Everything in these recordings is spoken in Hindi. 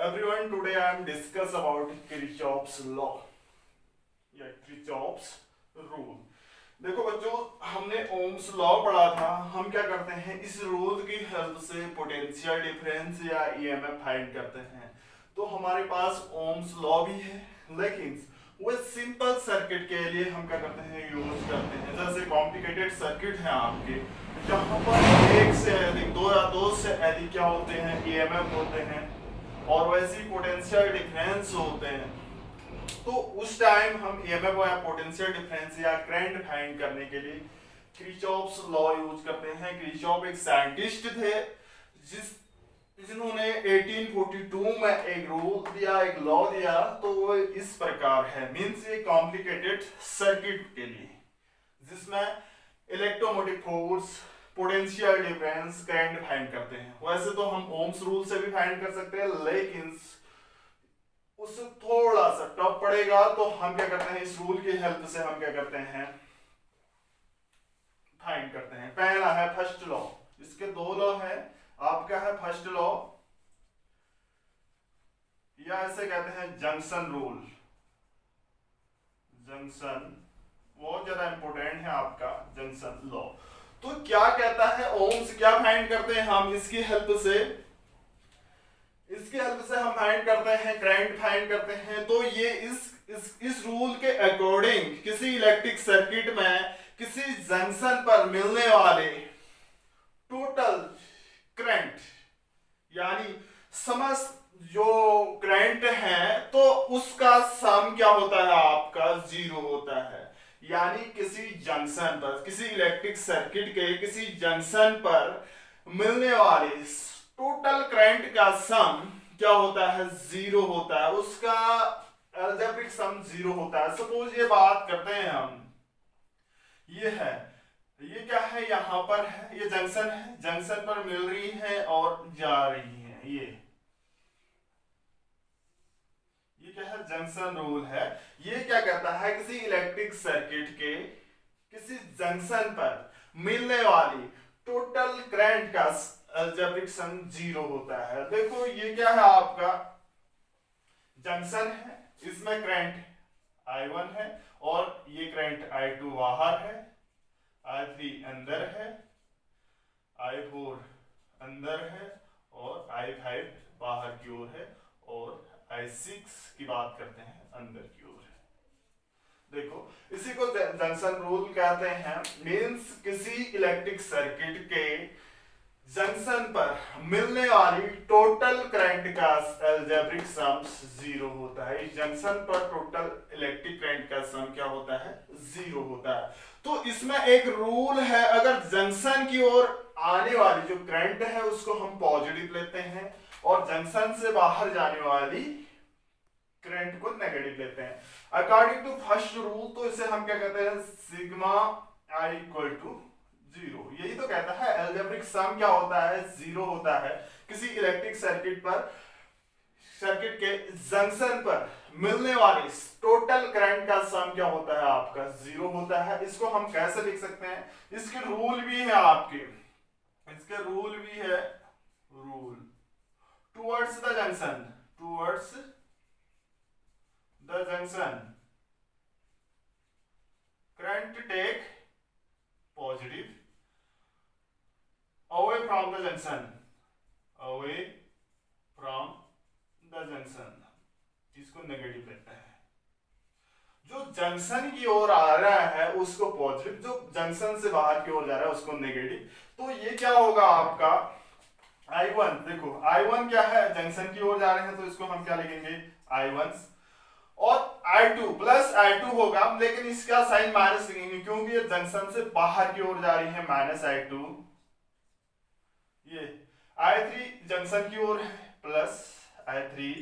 everyone, today I am discuss about Kirchhoff's law या Kirchhoff's rule। देखो बच्चों, हमने ओम्स लॉ पढ़ा था। हम क्या करते हैं, इस रूल की हेल्प से पोटेंशियल डिफरेंस या ईएमएफ फाइंड करते हैं। तो हमारे पास ओम्स लॉ भी है, लेकिन वो सिंपल सर्किट के लिए हम क्या करते हैं, यूज करते हैं। जैसे कॉम्प्लिकेटेड सर्किट है आपके, जहाँ पर एक से अधिक, दो या दो से अधिक क्या होते हैं, ईएमएफ होते हैं और वैसी पोटेंशियल डिफरेंस होते हैं। तो उस टाइम हम ईएमएफ या पोटेंशियल डिफरेंस या करंट फाइंड करने के लिए किरचॉफ्स लॉ यूज करते हैं। किरचॉफ एक साइंटिस्ट थे जिन्होंने 1842 में एक रूल दिया, एक लॉ दिया। तो वो इस प्रकार है, मींस ये कॉम्प्लिकेटेड सर्किट के लिए जिसमें electromotive force, potential difference, current find करते हैं। वैसे तो हम ओम्स रूल से भी फाइंड कर सकते हैं, लेकिन उससे थोड़ा सा टफ पड़ेगा। तो हम क्या करते हैं, इस रूल की हेल्प से हम क्या करते हैं, फाइंड करते हैं। पहला है फर्स्ट लॉ, इसके दो लॉ है। आपका है फर्स्ट लॉ, या इसे कहते हैं जंक्शन रूल। जंक्शन बहुत ज्यादा इंपॉर्टेंट है आपका जंक्शन लॉ। तो क्या कहता है, ओम्स क्या फाइंड करते हैं हम इसकी हेल्प से, हम फाइंड करते हैं, करंट फाइंड करते हैं। तो ये इस रूल के अकॉर्डिंग किसी इलेक्ट्रिक सर्किट में किसी जंक्शन पर मिलने वाले टोटल करंट यानी समस्त जो करंट है, तो उसका सम क्या होता है, आपका जीरो होता है। यानी किसी जंक्शन पर, किसी इलेक्ट्रिक सर्किट के किसी जंक्शन पर मिलने वाले टोटल करंट का सम क्या होता है, जीरो होता है। उसका अलजेब्रिक सम जीरो होता है। सपोज ये बात करते हैं हम, ये है, ये क्या है, यहां पर है, ये जंक्शन है, जंक्शन पर मिल रही है और जा रही है। ये क्या है, जंक्शन रूल है। ये क्या कहता है, किसी इलेक्ट्रिक सर्किट के किसी जंक्शन पर मिलने वाली टोटल करंट का अलजेब्रिक सम जीरो होता है। देखो ये क्या है, आपका जंक्शन है, इसमें करंट I1 है और ये करंट I2 बाहर है, I3 अंदर है, I4 अंदर है और I5 बाहर की ओर है और I6 की बात करते हैं अंदर की ओर है। देखो इसी को जंक्शन रूल कहते हैं। मींस किसी इलेक्ट्रिक सर्किट के जंक्शन पर मिलने वाली टोटल करंट का अलजेब्रिक सम जीरो होता है। इस जंक्शन पर टोटल इलेक्ट्रिक करंट का सम क्या होता है, जीरो होता है। तो इसमें एक रूल है, अगर जंक्शन की ओर आने वाली जो करंट है उसको हम पॉजिटिव लेते हैं और जंक्शन से बाहर जाने वाली करंट को नेगेटिव लेते हैं। अकॉर्डिंग टू फर्स्ट रूल, तो इसे हम क्या कहते हैं, sigma I equal to zero. यही तो कहता है अलजेब्रिक सम क्या होता है, जीरो होता है। किसी इलेक्ट्रिक सर्किट पर, सर्किट के जंक्शन पर मिलने वाले टोटल करंट का सम क्या होता है, आपका जीरो होता है। इसको हम कैसे लिख सकते हैं, इसके रूल भी है आपके, इसके रूल भी है, rule towards the junction, towards the junction current take positive, away from the junction, away from the junction, इसको नेगेटिव लेते हैं। जो जंक्शन की ओर आ रहा है उसको पॉजिटिव, जो जंक्शन से बाहर की ओर जा रहा है उसको नेगेटिव। तो ये क्या होगा आपका I1। देखो I1 क्या है, जंक्शन की ओर जा रहे हैं तो इसको हम क्या लिखेंगे, I1 और I2 प्लस I2 होगा, लेकिन इसका साइन माइनस लिखेंगे क्योंकि ये जंक्शन से बाहर की ओर जा रही है, माइनस I2। ये I3 जंक्शन की ओर है, प्लस I3,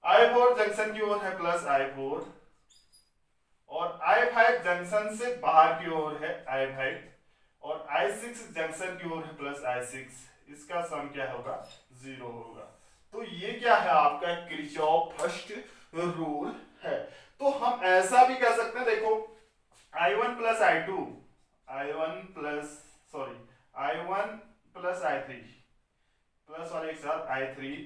I4 जंक्शन की ओर है, प्लस I4 और I5 जंक्शन से बाहर की ओर है, I5 और I6 जंक्शन की ओर है, प्लस I6। इसका सम क्या होगा, जीरो होगा। तो ये क्या है, आपका किरचॉफ फर्स्ट रूल है। तो हम ऐसा भी कर सकते हैं, देखो I1 plus I2, I1 plus I3 plus वाले एक साथ I3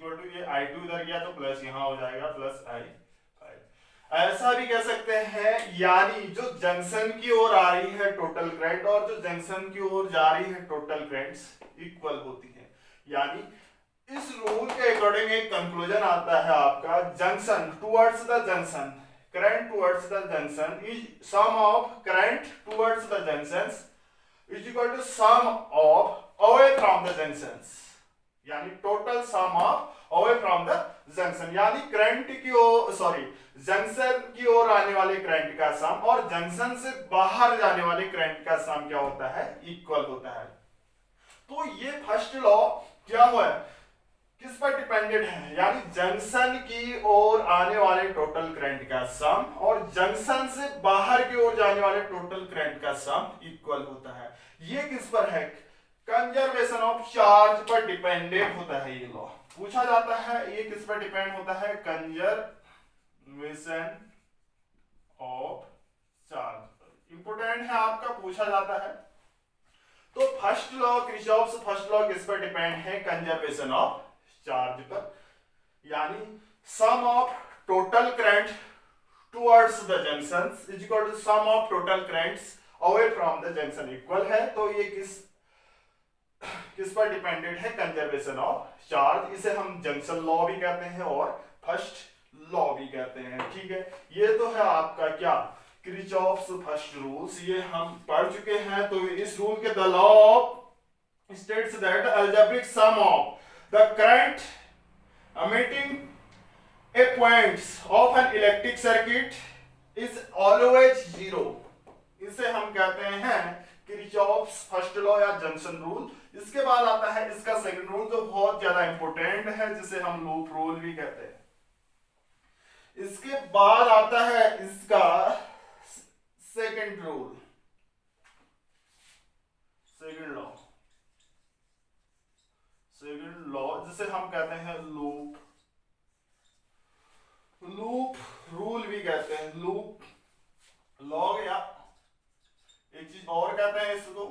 इक्वल टू ये I2 इधर गया तो प्लस यहाँ हो जाएगा प्लस I5। ऐसा भी कह सकते हैं, यानी जो जंक्शन की ओर आ रही है टोटल करंट और जो जंक्शन की ओर जा रही है टोटल करंट्स इक्वल होती है। यानी इस रूल के अकॉर्डिंग एक कंक्लूजन आता है आपका, junction towards the junction, current towards the junction is sum of current towards the junctions is equal to sum of away from the junctions, यानी total sum of away from the junction, यानी करंट की ओर जंक्शन की ओर आने वाले करंट का सम और जंक्शन से बाहर जाने वाले करंट का सम क्या होता है, इक्वल होता है। तो ये फर्स्ट लॉ क्या हुआ है, किस पर डिपेंडेंट है, यानी जंक्शन की ओर आने वाले टोटल करंट का सम और जंक्शन से बाहर की ओर जाने वाले टोटल करंट का सम इक्वल होता है। ये किस पर है, कंजर्वेशन ऑफ चार्ज पर डिपेंडेंट होता है। ये लॉ पूछा जाता है, ये किस पर डिपेंड होता है, कंजर्वेशन ऑफ चार्ज इंपोर्टेंट है आपका, पूछा जाता है। तो first law Kirchhoff's first law किस पर डिपेंड है, कंजर्वेशन ऑफ चार्ज पर, यानी sum of total current towards the junctions is equal to sum of total currents away from the junction equal है। तो ये किस पर डिपेंडेंट है, कंजर्वेशन ऑफ चार्ज, इसे हम जंक्शन लॉ भी कहते हैं और फर्स्ट लॉ भी कहते हैं। ठीक है, ये तो है आपका क्या, किरचॉफ्स फर्स्ट रूल्स, ये हम पढ़ चुके हैं। तो इस रूल के the law of states that algebraic sum of the current emitting a points of an electric circuit is always zero। इसे हम कहते हैं किरचॉफ्स फर्स्ट लॉ या जंक्शन रूल। इसके बाद आता है इसका सेकंड रूल जो बहुत ज्यादा इंपॉर्टेंट है, जिसे हम लूप रूल भी कहते हैं। इसके बाद आता है इसका सेकंड रूल, सेकंड लॉ जिसे हम कहते हैं लूप रूल भी कहते हैं, लूप लॉ, या एक चीज और कहते हैं इसको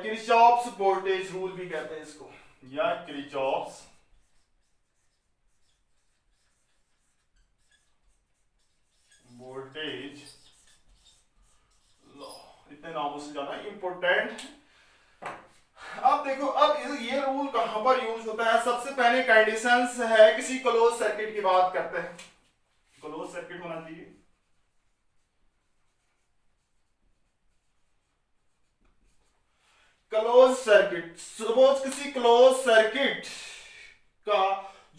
किरचॉफ्स वोल्टेज रूल भी कहते हैं इसको, या किरचॉफ्स वोल्टेज लॉ। इतने नामों से ज्यादा इंपॉर्टेंट है। अब देखो, अब ये रूल कहां पर यूज होता है, सबसे पहले कंडीशंस है, किसी क्लोज सर्किट की बात करते हैं, क्लोज सर्किट होना चाहिए। क्लोज सर्किट, सपोज किसी क्लोज सर्किट का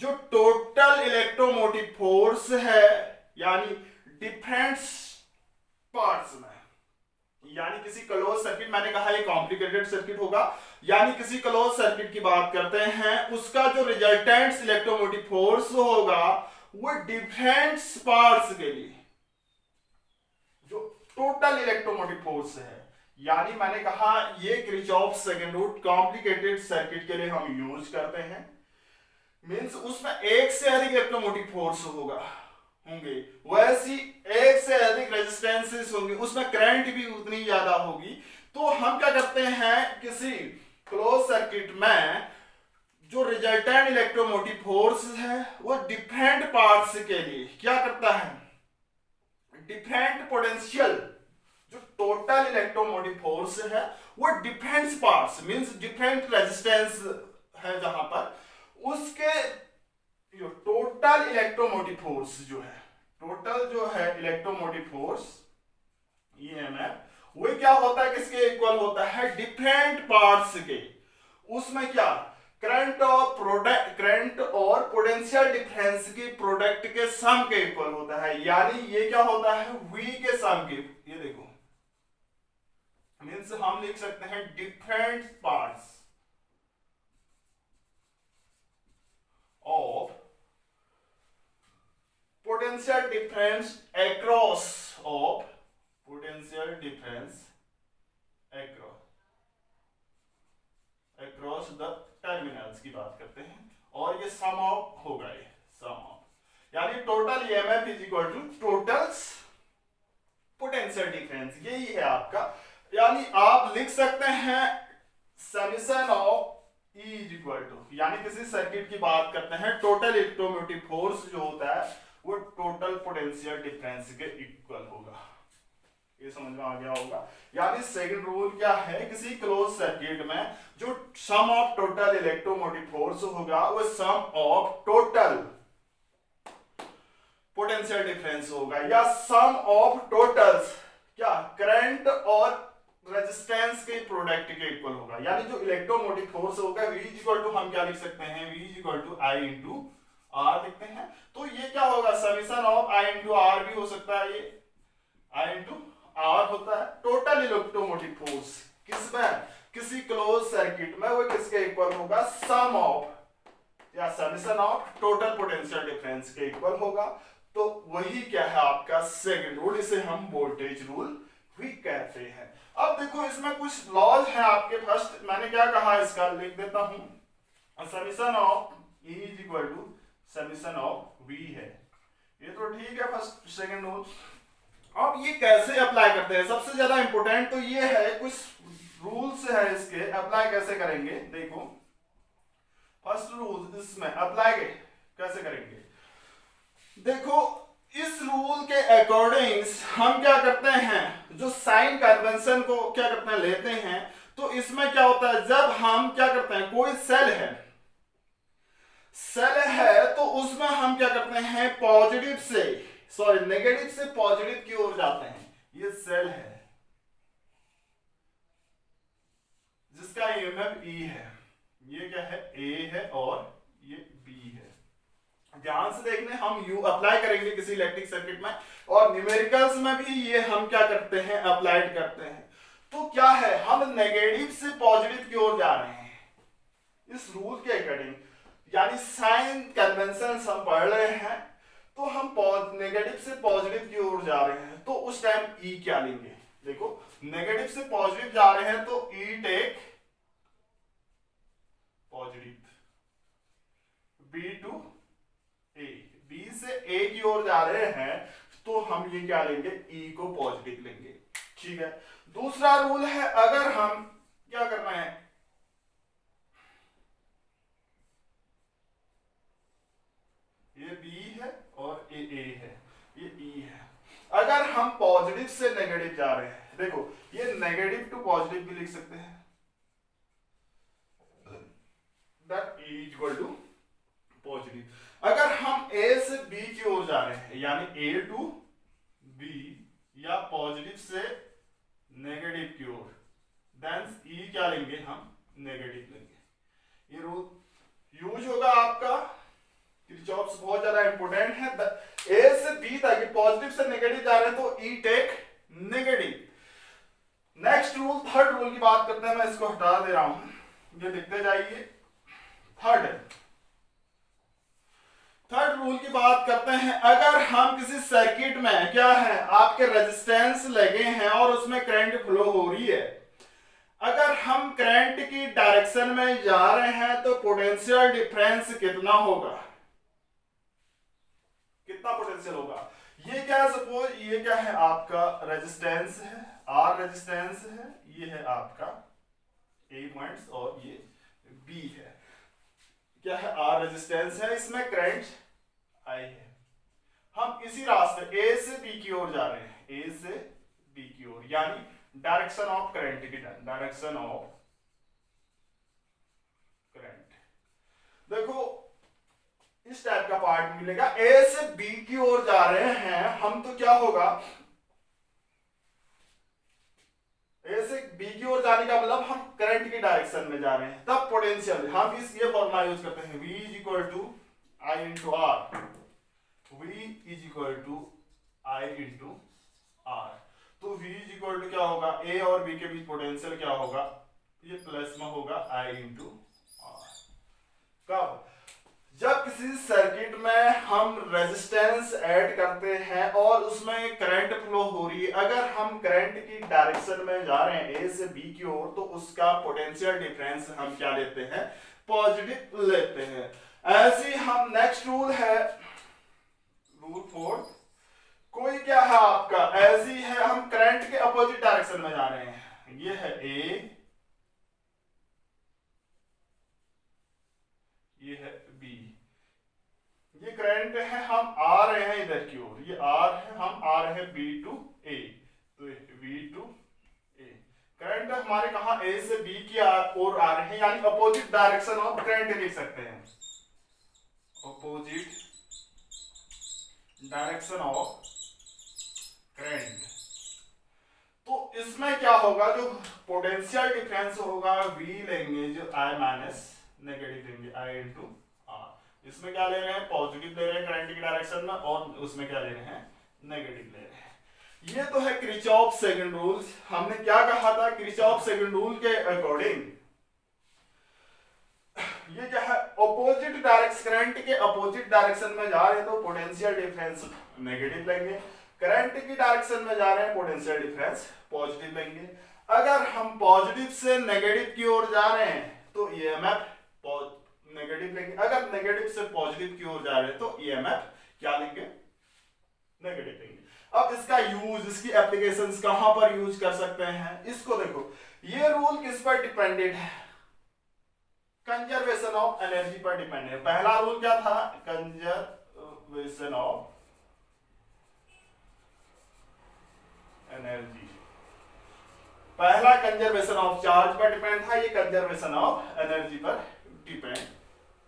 जो टोटल इलेक्ट्रोमोटिव फोर्स है, यानी डिफरेंट पार्ट्स में, यानी किसी क्लोज सर्किट, मैंने कहा ये कॉम्प्लिकेटेड सर्किट होगा, यानी किसी क्लोज सर्किट की बात करते हैं, उसका जो रिजल्टेंट इलेक्ट्रोमोटिव फोर्स होगा वो डिफरेंट पार्ट्स के लिए जो टोटल इलेक्ट्रोमोटिव फोर्स है, यानी मैंने कहा ये Kirchhoff's second rule complicated circuit के लिए हम यूज करते हैं, मींस उसमें एक से अधिक इलेक्ट्रोमोटिव फोर्स होंगे, वैसी एक से अधिक रेजिस्टेंसेस होंगे, उसमें करंट भी उतनी ज्यादा होगी। तो हम क्या करते हैं, किसी क्लोज सर्किट में जो रिजल्टेंट इलेक्ट्रोमोटिव फोर्स है वो डिफरेंट पार्ट्स के लिए क्या करता है, डिफरेंट पोटेंशियल, जो टोटल इलेक्ट्रोमोटिव फोर्स है वो different parts means different resistance है, जहां पर उसके जो टोटल इलेक्ट्रोमोटिव फोर्स जो है, टोटल जो है इलेक्ट्रोमोटिव फोर्स ईएमएफ, वो क्या होता है, किसके इक्वल होता है, डिफरेंट पार्ट्स के, उसमें क्या करंट और पोटेंशियल डिफरेंस की प्रोडक्ट के सम के इक्वल होता है, यानी ये क्या होता है, V के सम के। ये देखो मींस हम लिख सकते हैं different parts of potential difference across of potential difference across the terminals की बात करते हैं, और ये सम ऑफ होगा, ये सम ऑफ यानी total EMF is equal to total potential difference, यही है आपका। यानी आप लिख सकते हैं summation of E is equal to, यानी किसी सर्किट की बात करते हैं, टोटल इलेक्ट्रोमोटिव फोर्स जो होता है वो टोटल पोटेंशियल डिफरेंस के इक्वल होगा। ये समझ में आ गया होगा। यानी सेकंड रूल क्या है, किसी क्लोज सर्किट में जो sum of total electromotive force होगा वो sum of total potential difference होगा, या सम ऑफ टोटल्स क्या करंट और रेजिस्टेंस के प्रोडक्ट के इक्वल होगा। यानी जो इलेक्ट्रोमोटिव फोर्स होगा V इक्वल टू हम क्या लिख सकते हैं, V equal to I into R लिखते हैं। तो ये क्या होगा, summation of I into R भी हो सकता है, ये I इंटू आर होता है। टोटल इलेक्ट्रोमोटिव फोर्स किसमें, किसी क्लोज सर्किट में, वो किसके इक्वल होगा, सम ऑफ या summation of total potential difference के इक्वल होगा। तो वही क्या है आपका सेकंड रूल, इसे हम वोल्टेज रूल भी कहते हैं। अब देखो इसमें कुछ लॉज है आपके। फर्स्ट मैंने क्या कहा, इसका लिख देता हूं, summation of E is equal to summation of V है, ये तो ठीक है फर्स्ट सेकंड रूल। अब ये कैसे अप्लाई करते हैं, सबसे ज्यादा इंपॉर्टेंट तो ये है, कुछ रूल्स है इसके, अप्लाई कैसे करेंगे। देखो फर्स्ट रूल इसमें अप्लाई कैसे करेंगे, देखो इस रूल के अकॉर्डिंग हम क्या करते हैं, जो साइन कन्वेंशन को क्या करते हैं लेते हैं। तो इसमें क्या होता है, जब हम क्या करते हैं, कोई सेल है तो उसमें हम क्या करते हैं, पॉजिटिव से सॉरी नेगेटिव से पॉजिटिव की ओर जाते हैं। ये सेल है जिसका ईएमएफ E है, ये क्या है A है और ये B है। ध्यान से देखने, हम यू अप्लाई करेंगे किसी इलेक्ट्रिक सर्किट में, और न्यूमेरिकल्स में भी ये हम क्या करते हैं, अप्लाइड करते हैं। तो क्या है, हम नेगेटिव से पॉजिटिव की ओर जा रहे हैं इस रूल के अकॉर्डिंग, यानी साइन कन्वेंशन हम पढ़ रहे हैं, तो हम नेगेटिव से पॉजिटिव की ओर जा रहे हैं। तो उस टाइम E क्या लेंगे, देखो नेगेटिव से पॉजिटिव जा रहे हैं तो E take positive, B to A, B से A की ओर जा रहे हैं तो हम ये क्या लेंगे, E को पॉजिटिव लेंगे। ठीक है, दूसरा रूल है, अगर हम क्या करना है, ये B है और ये A है, ये E है, अगर हम पॉजिटिव से नेगेटिव जा रहे हैं, देखो ये नेगेटिव टू पॉजिटिव भी लिख सकते हैं, that E equal to positive. अगर हम A से B की ओर जा रहे हैं, यानी A टू B या पॉजिटिव से नेगेटिव की ओर, देन E क्या लेंगे, हम नेगेटिव लेंगे। ये रूल यूज होगा आपका, किरचॉफ्स बहुत ज्यादा इंपॉर्टेंट है। A से B तक पॉजिटिव से नेगेटिव जा रहे हैं तो E take negative. Next rule, third rule की बात करते हैं, मैं इसको हटा दे रहा हूं, ये लिखते जाइए। थर्ड रूल की बात करते हैं, अगर हम किसी सर्किट में क्या है, आपके रेजिस्टेंस लगे हैं और उसमें करंट फ्लो हो रही है, अगर हम करंट की डायरेक्शन में जा रहे हैं तो पोटेंशियल डिफरेंस कितना होगा, कितना पोटेंशियल होगा। ये क्या, सपोज ये क्या है आपका रेजिस्टेंस है, R रेजिस्टेंस है, ये है आपका A पॉइंट्स और ये B है, क्या है R रेजिस्टेंस है, इसमें करंट I है। हम इसी रास्ते A से B की ओर जा रहे हैं, A से B की ओर, यानी डायरेक्शन ऑफ करंट की डायरेक्शन ऑफ करंट। देखो इस टाइप का पार्ट मिलेगा, A से B की ओर जा रहे हैं हम, तो क्या होगा, A से B की ओर जाने का मतलब हम करंट की डायरेक्शन में जा रहे हैं, तब पोटेंशियल हम इस ये फॉर्मूला यूज करते हैं, V is equal to I into R, V is equal to I into R. तो V इज इक्वल टू क्या होगा, A और B के बीच पोटेंशियल क्या होगा, ये प्लस में होगा I इंटू आर। कब, जब किसी सर्किट में हम रेजिस्टेंस ऐड करते हैं और उसमें करंट फ्लो हो रही है, अगर हम करंट की डायरेक्शन में जा रहे हैं A से B की ओर, तो उसका पोटेंशियल डिफरेंस हम क्या लेते हैं, पॉजिटिव लेते हैं। ऐसे ही हम नेक्स्ट रूल है, रूल 4, कोई क्या है आपका, ऐसी है हम करंट के अपोजिट डायरेक्शन में जा रहे हैं, ये है A, आ रहे हैं इधर की ओर, ये आर है, हम आ रहे हैं बी टू ए, तो बी टू ए। करंट हमारे कहा ए से बी की ओर आ रहे हैं, यानी अपोजिट डायरेक्शन ऑफ करंट लिख सकते हैं, अपोजिट डायरेक्शन ऑफ करंट। तो इसमें क्या होगा, जो पोटेंशियल डिफरेंस होगा V लेंगे, जो I माइनस नेगेटिव लेंगे I इंटू आर। इसमें क्या ले रहे हैं, पॉजिटिव ले रहे हैं करंट की डायरेक्शन में, और उसमें क्या ले रहे हैं, नेगेटिव ले रहे हैं। ये तो है किरचॉफ सेकंड रूल। हमने क्या कहा था, किरचॉफ सेकंड रूल के अकॉर्डिंग ये क्या है, अपोजिट डायरेक्शन, करंट के अपोजिट डायरेक्शन में जा रहे हैं तो पोटेंशियल डिफरेंस नेगेटिव लेंगे, करंट की डायरेक्शन में जा रहे हैं पोटेंशियल डिफरेंस पॉजिटिव लेंगे। अगर हम पॉजिटिव से नेगेटिव की ओर जा रहे हैं तो ईएमएफ नेगेटिव लेंगे, अगर नेगेटिव से पॉजिटिव की ओर जा रहे हैं तो ईएमएफ क्या लेंगे, नेगेटिव लेंगे। अब इसका यूज, इसकी एप्लीकेशंस कहां पर यूज कर सकते हैं, इसको देखो। ये रूल किस पर डिपेंडेंट है, कंजर्वेशन ऑफ एनर्जी पर डिपेंडेंट है। पहला रूल क्या था, कंजर्वेशन ऑफ एनर्जी, पहला कंजर्वेशन ऑफ चार्ज पर डिपेंड था, ये कंजर्वेशन ऑफ एनर्जी पर डिपेंड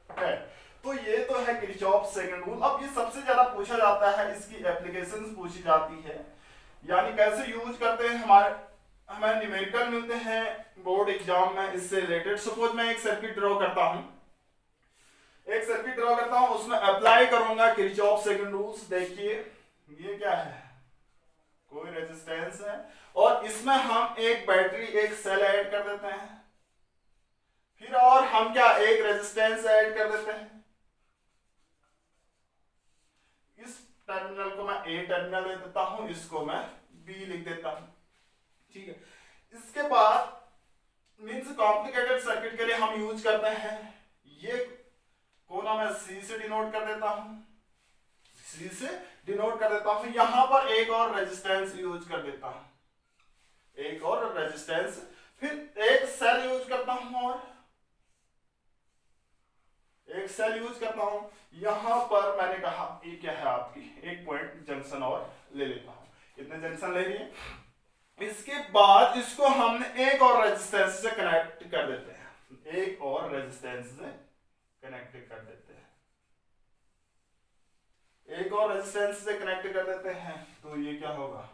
है। तो ये तो है किरचॉफ सेकंड रूल। अब ये सबसे ज्यादा पूछा जाता है, इसकी एप्लीकेशंस पूछी जाती है, यानी कैसे यूज करते हैं, हमें न्यूमेरिकल मिलते हैं बोर्ड एग्जाम में इससे रिलेटेड। सपोज मैं एक सर्किट ड्रॉ करता हूं, उसमें अप्लाई करूंगा किरचॉफ सेकंड रूल्स। देखिए ये क्या है, कोई रेजिस्टेंस है, और इसमें हम एक बैटरी, एक सेल ऐड कर देते हैं, फिर और हम क्या, एक रेजिस्टेंस ऐड कर देते हैं। इस टर्मिनल को मैं ए टर्मिनल दे देता हूं, इसको मैं बी लिख देता हूं, ठीक है। इसके बाद मींस कॉम्प्लिकेटेड सर्किट के लिए हम यूज करते हैं, ये को ना मैं सी से डिनोट कर देता हूं, यहां पर एक और रेजिस्टेंस यूज कर देता हूं, एक और रेजिस्टेंस, फिर एक सेल यूज करता हूं, और एक सेल यूज करता हूं। यहां पर मैंने कहा ये क्या है, आपकी एक पॉइंट जंक्शन और ले लेता हूं, इतने जंक्शन ले लिए। इसके बाद इसको हमने एक और रेजिस्टेंस से कनेक्ट कर देते हैं, एक और रेजिस्टेंस से कनेक्ट कर देते हैं, एक और रेजिस्टेंस से कनेक्ट कर देते हैं। तो ये क्या होगा,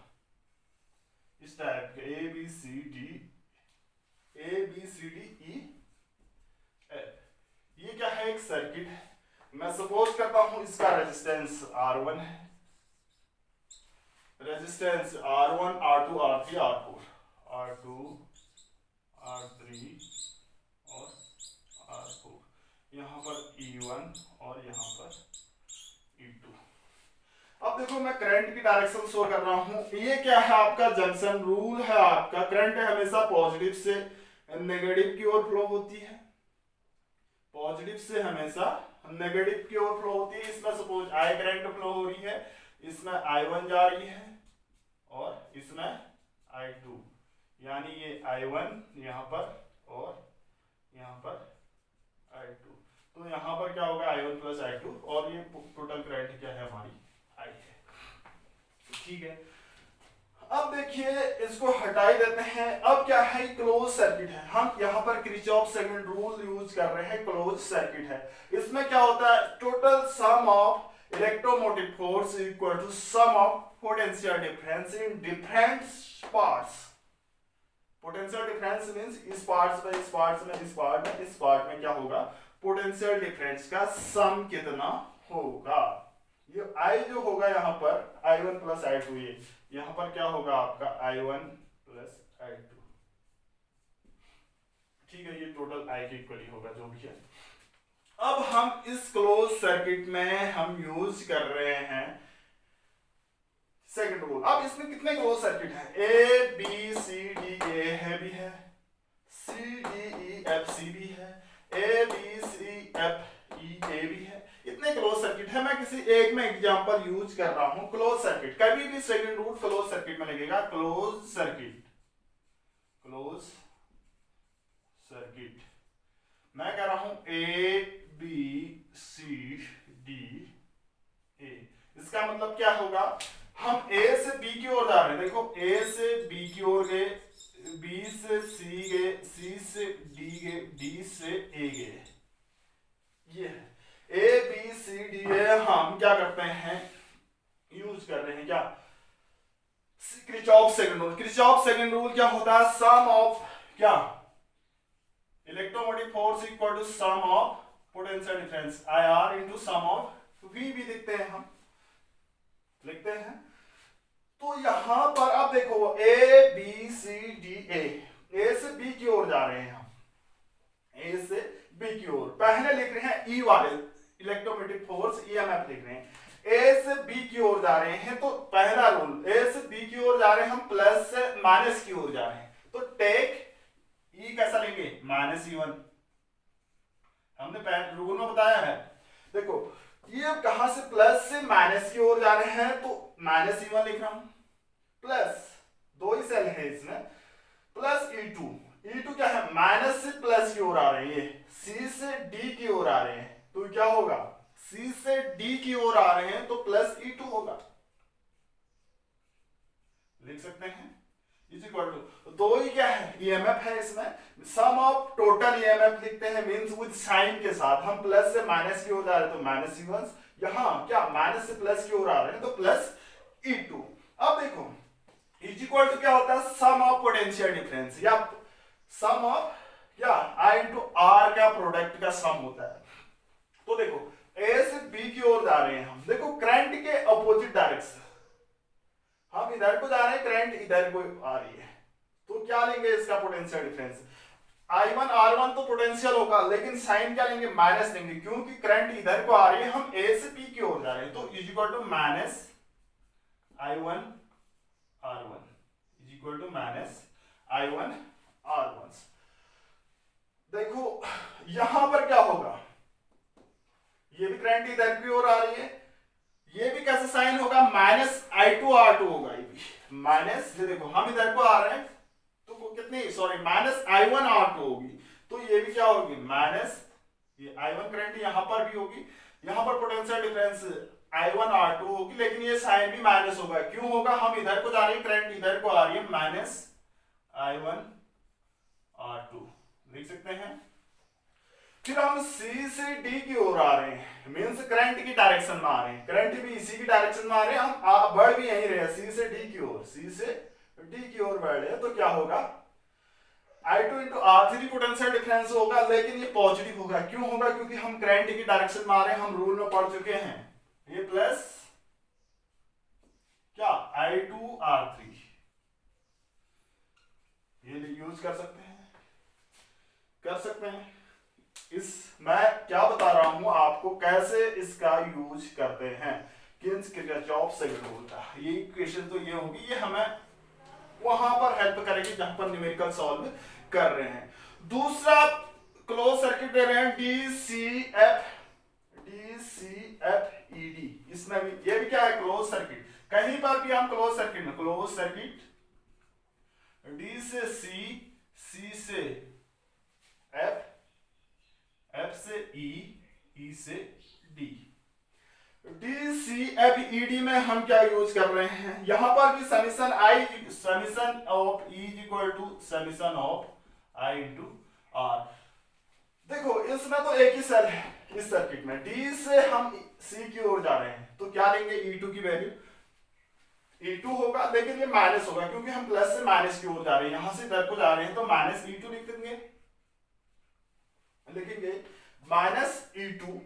इस टाइप के A B C D E F. ये क्या है, एक सर्किट है। मैं सपोज करता हूं इसका रेजिस्टेंस R1 है, resistance R1, R2, R3, R4, R2, R3 और R4, यहां पर E1 और यहां पर E2। अब देखो मैं करंट की डायरेक्शन शो कर रहा हूं, ये क्या है, आपका जंक्शन रूल है। आपका करंट हमेशा पॉजिटिव से नेगेटिव की ओर फ्लो होती है, पॉजिटिव से हमेशा नेगेटिव की ओर फ्लो होती है। इसमें सपोज I करंट फ्लो हो रही है, इसमें I1 जा रही है और इसमें I2, यानी ये I1 यहां पर और यहां पर I2, तो यहां पर क्या होगा, I1 प्लस I2, और ये टोटल करंट क्या है, हमारी I है, ठीक है। अब देखिए इसको हटाई देते हैं। अब क्या है, क्लोज सर्किट है, हम यहाँ पर किरचॉफ सेकंड रूल यूज कर रहे हैं, क्लोज सर्किट है। इसमें क्या होता है, total sum of electromotive force equal to sum of potential difference in different parts. Potential difference means इस पार्ट्स में, इस पार्ट्स में, इस पार्ट में, इस पार्ट में क्या होगा, पोटेंशियल डिफरेंस का सम कितना होगा। ये I जो होगा यहाँ पर I1 प्लस I2, ये यहां पर क्या होगा आपका I1 प्लस I2, ठीक है। ये टोटल I के इक्वल ही होगा, जो भी है। अब हम इस क्लोज सर्किट में हम यूज कर रहे हैं सेकंड रूल। अब इसमें कितने क्लोज सर्किट हैं, A B C D A है भी है, C D E F C भी है, A B C F E A भी है, इतने क्लोज सर्किट है। मैं किसी एक में एग्जांपल यूज कर रहा हूं, क्लोज सर्किट। कभी भी सेकंड रूल क्लोज सर्किट में लगेगा, क्लोज सर्किट, क्लोज सर्किट। मैं कह रहा हूं A B C D A, इसका मतलब क्या होगा, हम ए से बी की ओर जा रहे हैं, देखो ए से बी की ओर गए, बी से सी गए, सी से डी गए, डी से ए गए, ये ए बी सी डी ए, हम क्या करते हैं, यूज कर रहे हैं क्या, Kirchhoff second rule. Kirchhoff second rule क्या होता है, सम ऑफ क्या, electromotive force equal to sum of potential difference I R into sum of V भी लिखते हैं, हम लिखते हैं। तो यहां पर अब देखो ए बी सी डी ए से बी की ओर जा रहे हैं हम, ए से बी की ओर, पहले लिख रहे हैं ई वाले इलेक्ट्रोमैग्नेटिक फोर्स ईएमएफ लिख रहे हैं, ए से बी की ओर जा रहे हैं, तो पहला रूल ए से बी की ओर जा रहे हैं हम, प्लस से माइनस की ओर जा रहे हैं, तो टेक ई कैसा लेंगे, माइनस ई1, हमने रूल में बताया है। देखो ये कहां से प्लस से माइनस की ओर जा रहे हैं, तो माइनस ई1 लिख रहा हूं, प्लस दो ही सेल है इसमें, प्लस ई2, ई2 क्या है, माइनस से प्लस की ओर आ रहे हैं, सी से डी की ओर आ रहे हैं, तो क्या होगा, सी से डी की ओर आ रहे हैं, तो प्लस ई2 होगा, लिख सकते हैं, इज इक्वल टू, दो ही क्या है, ईएमएफ है इसमें, सम ऑफ टोटल ईएमएफ लिखते हैं, मींस विद साइन के साथ, हम प्लस से माइनस की ओर जा रहे हैं तो माइनस ई1, यहां क्या माइनस से प्लस की ओर आ रहे हैं तो प्लस ई2। अब देखो इज इक्वल टू क्या होता है, सम ऑफ पोटेंशियल डिफरेंस, या सम ऑफ क्या आई इंटू आर का प्रोडक्ट का सम होता है। तो देखो ए से बी की ओर जा रहे हैं हम, देखो करंट के अपोजिट डायरेक्शन, हम इधर को जा रहे हैं, करंट इधर को आ रही है, तो क्या लेंगे इसका पोटेंशियल डिफरेंस, I1 R1 तो पोटेंशियल होगा, लेकिन साइन क्या लेंगे, माइनस लेंगे, क्योंकि करंट इधर को आ रही है, हम ए से बी की ओर जा रहे हैं, तो is equal to minus I1 R1 is equal to minus I1 R1। देखो यहां पर क्या होगा, ये भी करंट इधर की ओर आ रही है, ये भी कैसे साइन होगा, माइनस I2 R2 होगा, ये भी माइनस, ये देखो हम इधर को आ रहे हैं तो कितनी, सॉरी माइनस I1 R2 होगी, तो ये भी क्या होगी, माइनस ये I1 करंट यहां पर भी होगी, यहां पर पोटेंशियल डिफरेंस I1 R2 होगी, लेकिन ये साइन भी माइनस होगा, क्यों होगा, हम इधर को जा रहे हैं, करंट इधर को आ रही है, माइनस I1 R2 लिख सकते हैं। फिर हम C से D की ओर आ रहे हैं, मींस करंट की डायरेक्शन में आ रहे हैं, करंट भी इसी की डायरेक्शन में आ रहे हैं, हम बढ़ भी यहीं रहे, C से D की ओर, C से D की ओर बढ़ रहे हैं, तो क्या होगा, I2 into R3 potential difference होगा, लेकिन ये पॉजिटिव होगा, क्यों होगा, क्योंकि हम करंट की डायरेक्शन में आ रहे हैं, हम रूल में पढ़ चुके हैं, ये प्लस क्या I2 R3, ये यूज कर सकते हैं। इस मैं क्या बता रहा हूं आपको, कैसे इसका यूज करते हैं, किरचॉफ सेकंड रूल का, ये इक्वेशन तो ये होगी, ये हमें वहां पर हेल्प करेगी जहां पर न्यूमेरिकल सॉल्व कर रहे हैं। दूसरा क्लोज सर्किट दे रहे हैं DCFED, इसमें भी ये भी क्या है, क्लोज सर्किट, कहीं पर भी हम क्लोज सर्किट में, क्लोज सर्किट D से C, C से F, F से E, E से D, DCFED में हम क्या यूज कर रहे हैं, यहां पर भी summation of E equal to summation of I into R। देखो इसमें तो एक ही सेल है, इस सर्किट में D से हम C की ओर जा रहे हैं, तो क्या लेंगे, E2 की वैल्यू E2 होगा, लेकिन ये माइनस होगा, क्योंकि हम प्लस से माइनस की ओर जा रहे हैं, यहां से इधर को जा रहे हैं, तो माइनस E2 लिखेंगे माइनस E2।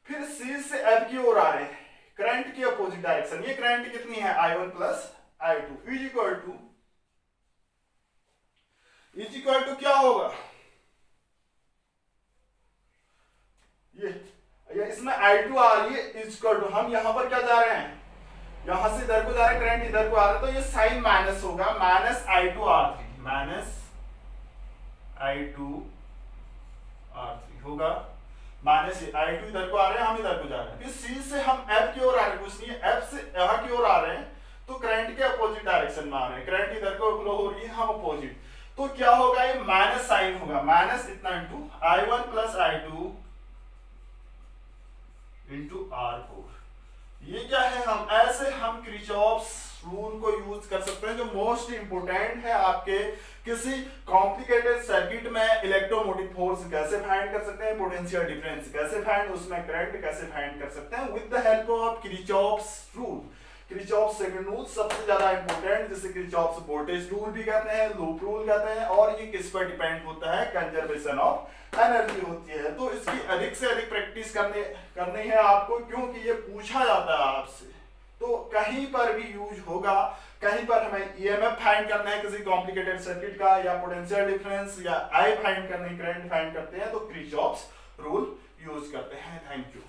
फिर C से F की ओर आ रहे हैं, करंट की अपोजिट डायरेक्शन, ये करंट कितनी है, I1 plus I2 is equal to क्या होगा, ये इसमें I2 आ रही है, इज इक्वल टू, हम यहां पर क्या जा रहे हैं, यहां से इधर को जा रहे हैं, करंट इधर को आ रहा है, तो ये साइन माइनस होगा, minus I2 R3, minus I2 R3 होगा, माइनस I2 इधर को आ रहे हैं, हम इधर को जा रहे हैं, फिर C से हम F की ओर आ रहे हैं, कुछ नहीं है, F से यहां की ओर आ रहे हैं, तो करंट के अपोजिट डायरेक्शन में आ रहे हैं, करंट इधर को फ्लो हो रही है, हम अपोजिट, तो क्या होगा, ये माइनस साइन होगा, माइनस इतना into I1 plus I2 into R4, ये क्या है, हम ऐसे हम किरचॉफ्स रूल को यूज कर सकते हैं जो मोस्ट इंपोर्टेंट है आपके किसी कॉम्प्लिकेटेड सर्किट में। इलेक्ट्रोमोटिव फोर्स कैसे फाइंड कर सकते हैं, पोटेंशियल डिफरेंस कैसे फाइंड, उसमें करंट कैसे फाइंड कर सकते हैं with the help of Kirchhoff's rule. Kirchhoff's second rule सबसे ज्यादा इंपॉर्टेंट, जिसे किरचॉफ्स वोल्टेज रूल भी कहते हैं, लूप रूल कहते हैं, और ये किस पर डिपेंड होता है, कंजर्वेशन ऑफ एनर्जी होती है। तो इसकी अधिक से अधिक प्रैक्टिस करनी है आपको, क्योंकि ये पूछा जाता है आपसे, तो कहीं पर भी यूज होगा। कहीं पर हमें ईएमएफ फाइंड करना है किसी कॉम्प्लिकेटेड सर्किट का, या पोटेंशियल डिफरेंस, या आई फाइंड करने, करंट फाइंड करते हैं, तो किरचॉफ्स रूल यूज करते हैं। Thank you.